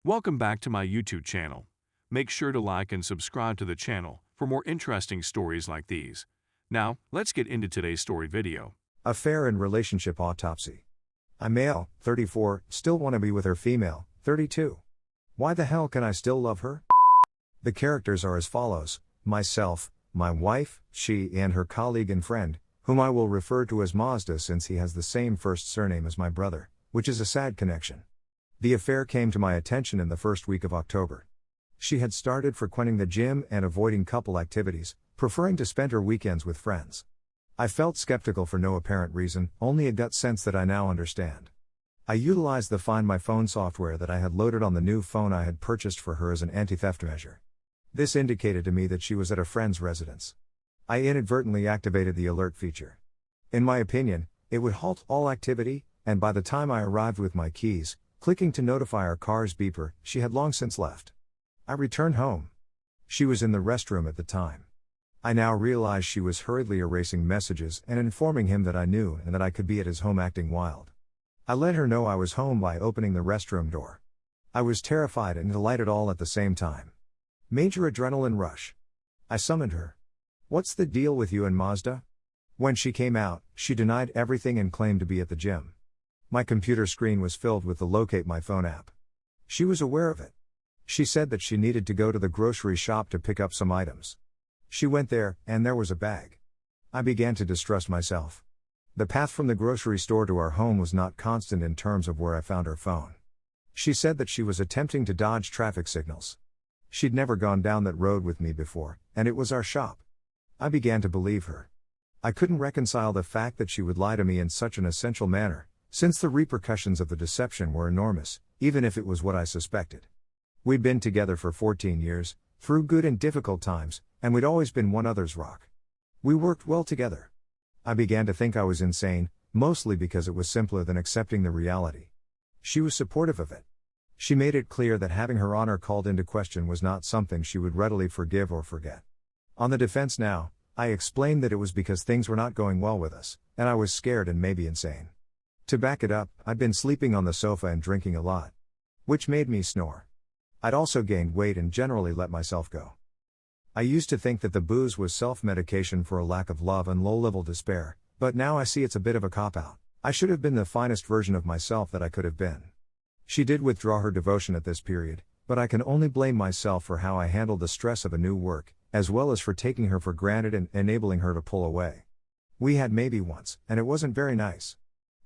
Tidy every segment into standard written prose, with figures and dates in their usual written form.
Welcome back to my YouTube channel. Make sure to like and subscribe to the channel for more interesting stories like these. Now, let's get into today's story video. Affair and relationship autopsy. I'm male, 34, still want to be with her female, 32. Why the hell can I still love her? The characters are as follows: myself, my wife, she, and her colleague and friend, whom I will refer to as Mazda since he has the same first surname as my brother, which is a sad connection. The affair came to my attention in the first week of October. She had started frequenting the gym and avoiding couple activities, preferring to spend her weekends with friends. I felt skeptical for no apparent reason, only a gut sense that I now understand. I utilized the Find My Phone software that I had loaded on the new phone I had purchased for her as an anti-theft measure. This indicated to me that she was at a friend's residence. I inadvertently activated the alert feature. In my opinion, it would halt all activity, and by the time I arrived with my keys, clicking to notify our car's beeper, she had long since left. I returned home. She was in the restroom at the time. I now realized she was hurriedly erasing messages and informing him that I knew and that I could be at his home acting wild. I let her know I was home by opening the restroom door. I was terrified and delighted all at the same time. Major adrenaline rush. I summoned her. "What's the deal with you and Mazda?" When she came out, she denied everything and claimed to be at the gym. My computer screen was filled with the Locate My Phone app. She was aware of it. She said that she needed to go to the grocery shop to pick up some items. She went there, and there was a bag. I began to distrust myself. The path from the grocery store to our home was not constant in terms of where I found her phone. She said that she was attempting to dodge traffic signals. She'd never gone down that road with me before, and it was our shop. I began to believe her. I couldn't reconcile the fact that she would lie to me in such an essential manner, since the repercussions of the deception were enormous, even if it was what I suspected. We'd been together for 14 years, through good and difficult times, and we'd always been one another's rock. We worked well together. I began to think I was insane, mostly because it was simpler than accepting the reality. She was supportive of it. She made it clear that having her honor called into question was not something she would readily forgive or forget. On the defense now, I explained that it was because things were not going well with us, and I was scared and maybe insane. To back it up, I'd been sleeping on the sofa and drinking a lot, which made me snore. I'd also gained weight and generally let myself go. I used to think that the booze was self-medication for a lack of love and low-level despair, but now I see it's a bit of a cop-out. I should have been the finest version of myself that I could have been. She did withdraw her devotion at this period, but I can only blame myself for how I handled the stress of a new work, as well as for taking her for granted and enabling her to pull away. We had maybe once, and it wasn't very nice.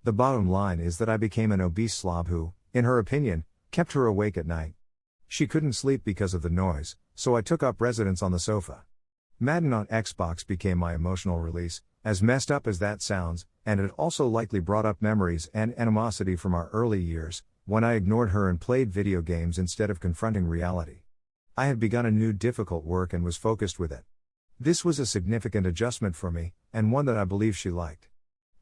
The bottom line is that I became an obese slob who, in her opinion, kept her awake at night. She couldn't sleep because of the noise, so I took up residence on the sofa. Madden on Xbox became my emotional release, as messed up as that sounds, and it also likely brought up memories and animosity from our early years, when I ignored her and played video games instead of confronting reality. I had begun a new difficult work and was focused with it. This was a significant adjustment for me, and one that I believe she liked.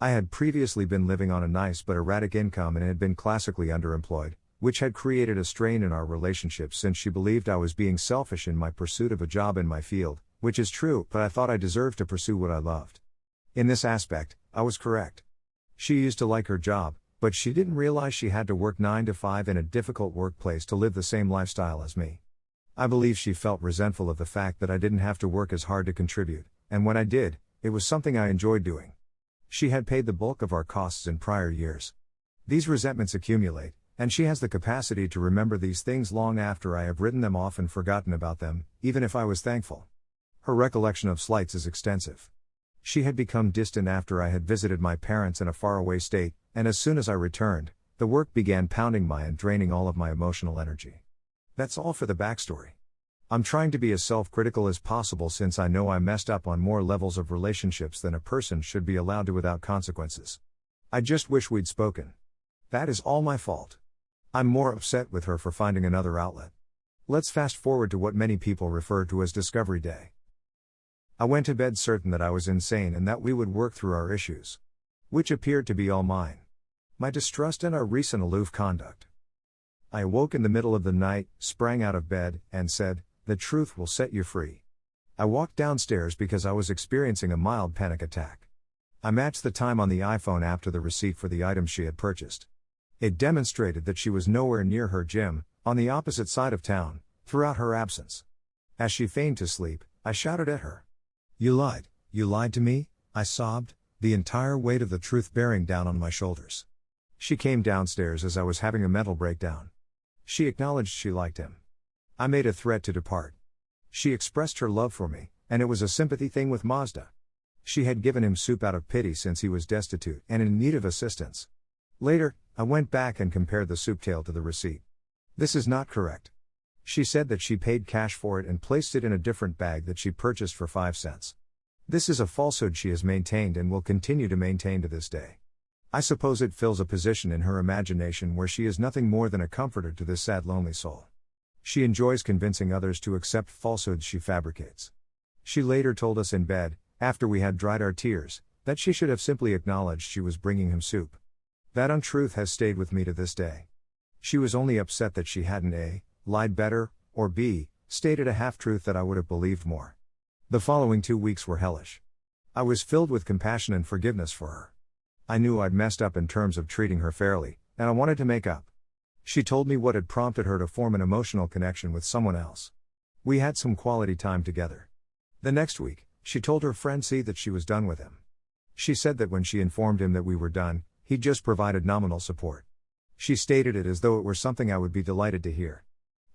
I had previously been living on a nice but erratic income and had been classically underemployed, which had created a strain in our relationship since she believed I was being selfish in my pursuit of a job in my field, which is true, but I thought I deserved to pursue what I loved. In this aspect, I was correct. She used to like her job, but she didn't realize she had to work 9 to 5 in a difficult workplace to live the same lifestyle as me. I believe she felt resentful of the fact that I didn't have to work as hard to contribute, and when I did, it was something I enjoyed doing. She had paid the bulk of our costs in prior years. These resentments accumulate, and she has the capacity to remember these things long after I have written them off and forgotten about them, even if I was thankful. Her recollection of slights is extensive. She had become distant after I had visited my parents in a faraway state, and as soon as I returned, the work began pounding my and draining all of my emotional energy. That's all for the backstory. I'm trying to be as self-critical as possible since I know I messed up on more levels of relationships than a person should be allowed to without consequences. I just wish we'd spoken. That is all my fault. I'm more upset with her for finding another outlet. Let's fast forward to what many people refer to as Discovery Day. I went to bed certain that I was insane and that we would work through our issues, which appeared to be all mine. My distrust and our recent aloof conduct. I awoke in the middle of the night, sprang out of bed, and said, "The truth will set you free." I walked downstairs because I was experiencing a mild panic attack. I matched the time on the iPhone app to the receipt for the items she had purchased. It demonstrated that she was nowhere near her gym, On the opposite side of town, throughout her absence. As she feigned to sleep, I shouted at her. You lied to me, I sobbed, the entire weight of the truth bearing down on my shoulders. She came downstairs as I was having a mental breakdown. She acknowledged she liked him. I made a threat to depart. She expressed her love for me, and it was a sympathy thing with Mazda. She had given him soup out of pity since he was destitute and in need of assistance. Later, I went back and compared the soup tale to the receipt. This is not correct. She said that she paid cash for it and placed it in a different bag that she purchased for 5 cents. This is a falsehood she has maintained and will continue to maintain to this day. I suppose it fills a position in her imagination where she is nothing more than a comforter to this sad lonely soul. She enjoys convincing others to accept falsehoods she fabricates. She later told us in bed, after we had dried our tears, that she should have simply acknowledged she was bringing him soup. That untruth has stayed with me to this day. She was only upset that she hadn't A, lied better, or B, stated a half-truth that I would have believed more. The following 2 weeks were hellish. I was filled with compassion and forgiveness for her. I knew I'd messed up in terms of treating her fairly, and I wanted to make up. She told me what had prompted her to form an emotional connection with someone else. We had some quality time together. The next week, she told her friend C that she was done with him. She said that when she informed him that we were done, he just provided nominal support. She stated it as though it were something I would be delighted to hear.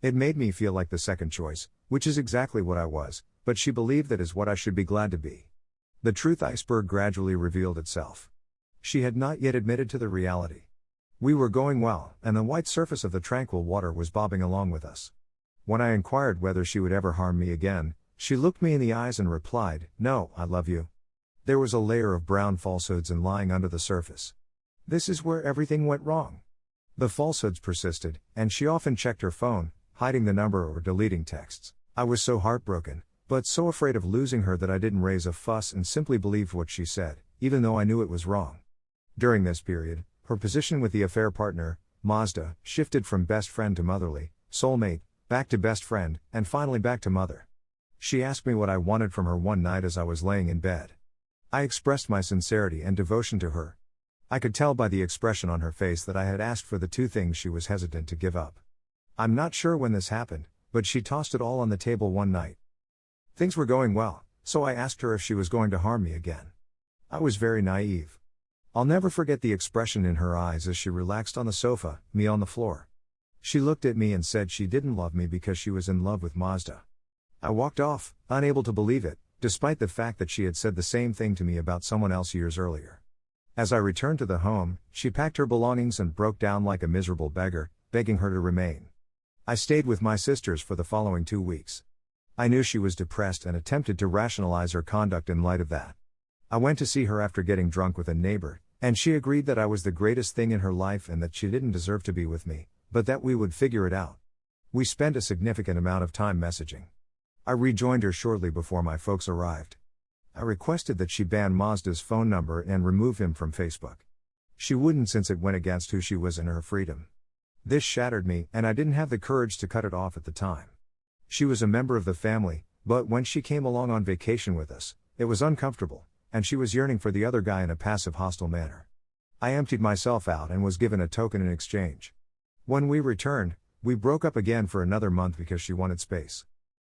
It made me feel like the second choice, which is exactly what I was, but she believed that is what I should be glad to be. The truth iceberg gradually revealed itself. She had not yet admitted to the reality. We were going well, and the white surface of the tranquil water was bobbing along with us. When I inquired whether she would ever harm me again, she looked me in the eyes and replied, "No, I love you." There was a layer of brown falsehoods and lying under the surface. This is where everything went wrong. The falsehoods persisted, and she often checked her phone, hiding the number or deleting texts. I was so heartbroken, but so afraid of losing her that I didn't raise a fuss and simply believed what she said, even though I knew it was wrong. During this period, her position with the affair partner, Mazda, shifted from best friend to motherly, soulmate, back to best friend, and finally back to mother. She asked me what I wanted from her one night as I was laying in bed. I expressed my sincerity and devotion to her. I could tell by the expression on her face that I had asked for the 2 things she was hesitant to give up. I'm not sure when this happened, but she tossed it all on the table one night. Things were going well, so I asked her if she was going to harm me again. I was very naive. I'll never forget the expression in her eyes as she relaxed on the sofa, me on the floor. She looked at me and said she didn't love me because she was in love with Mazda. I walked off, unable to believe it, despite the fact that she had said the same thing to me about someone else years earlier. As I returned to the home, she packed her belongings and broke down like a miserable beggar, begging her to remain. I stayed with my sisters for the following 2 weeks. I knew she was depressed and attempted to rationalize her conduct in light of that. I went to see her after getting drunk with a neighbor, and she agreed that I was the greatest thing in her life and that she didn't deserve to be with me, but that we would figure it out. We spent a significant amount of time messaging. I rejoined her shortly before my folks arrived. I requested that she ban Mazda's phone number and remove him from Facebook. She wouldn't since it went against who she was and her freedom. This shattered me, and I didn't have the courage to cut it off at the time. She was a member of the family, but when she came along on vacation with us, it was uncomfortable, and she was yearning for the other guy in a passive hostile manner. I emptied myself out and was given a token in exchange. When we returned, we broke up again for another month because she wanted space.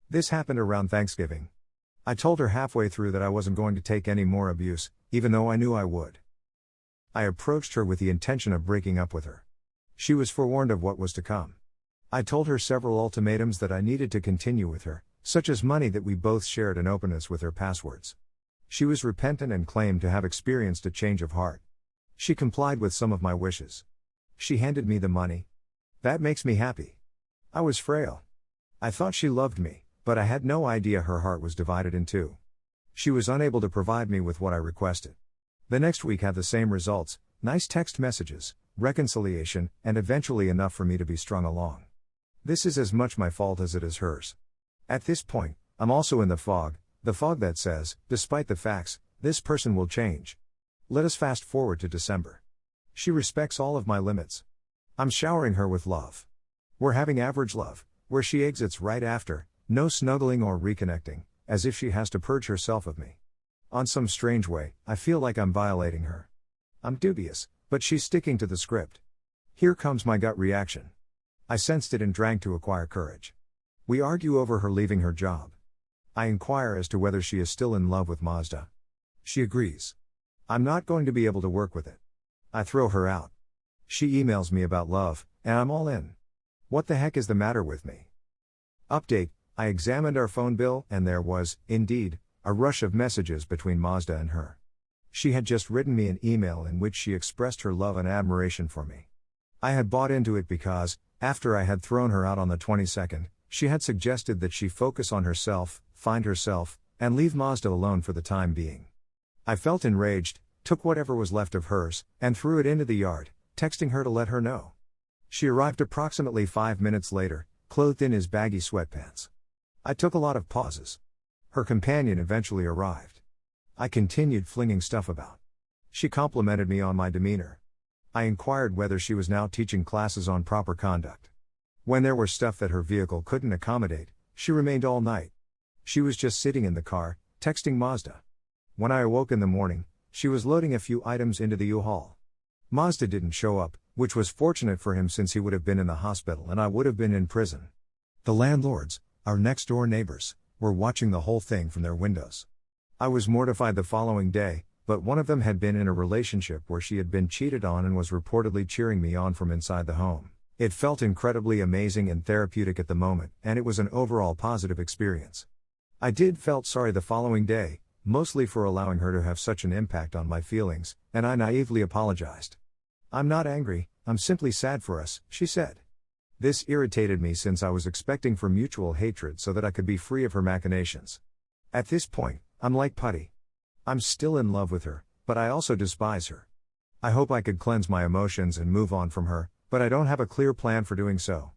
This happened around Thanksgiving. I told her halfway through that I wasn't going to take any more abuse, even though I knew I would. I approached her with the intention of breaking up with her. She was forewarned of what was to come. I told her several ultimatums that I needed to continue with her, such as money that we both shared and openness with her passwords. She was repentant and claimed to have experienced a change of heart. She complied with some of my wishes. She handed me the money. That makes me happy. I was frail. I thought she loved me, but I had no idea her heart was divided in two. She was unable to provide me with what I requested. The next week had the same results: nice text messages, reconciliation, and eventually enough for me to be strung along. This is as much my fault as it is hers. At this point, I'm also in the fog that says, despite the facts, this person will change. Let us fast forward to December. She respects all of my limits. I'm showering her with love. We're having average love, where she exits right after, no snuggling or reconnecting, as if she has to purge herself of me. On some strange way, I feel like I'm violating her. I'm dubious, but she's sticking to the script. Here comes my gut reaction. I sensed it and drank to acquire courage. We argue over her leaving her job. I inquire as to whether she is still in love with Mazda. She agrees. I'm not going to be able to work with it. I throw her out. She emails me about love, and I'm all in. What the heck is the matter with me? Update: I examined our phone bill and there was, indeed, a rush of messages between Mazda and her. She had just written me an email in which she expressed her love and admiration for me. I had bought into it because, after I had thrown her out on the 22nd, she had suggested that she focus on herself, find herself, and leave Mazda alone for the time being. I felt enraged, took whatever was left of hers, and threw it into the yard, texting her to let her know. She arrived approximately 5 minutes later, clothed in his baggy sweatpants. I took a lot of pauses. Her companion eventually arrived. I continued flinging stuff about. She complimented me on my demeanor. I inquired whether she was now teaching classes on proper conduct. When there were stuff that her vehicle couldn't accommodate, she remained all night. She was just sitting in the car, texting Mazda. When I awoke in the morning, she was loading a few items into the U-Haul. Mazda didn't show up, which was fortunate for him since he would have been in the hospital and I would have been in prison. The landlords, our next-door neighbors, were watching the whole thing from their windows. I was mortified the following day, but one of them had been in a relationship where she had been cheated on and was reportedly cheering me on from inside the home. It felt incredibly amazing and therapeutic at the moment, and it was an overall positive experience. I felt sorry the following day, mostly for allowing her to have such an impact on my feelings, and I naively apologized. I'm not angry, I'm simply sad for us, she said. This irritated me since I was expecting for mutual hatred so that I could be free of her machinations. At this point, I'm like putty. I'm still in love with her, but I also despise her. I hope I could cleanse my emotions and move on from her, but I don't have a clear plan for doing so.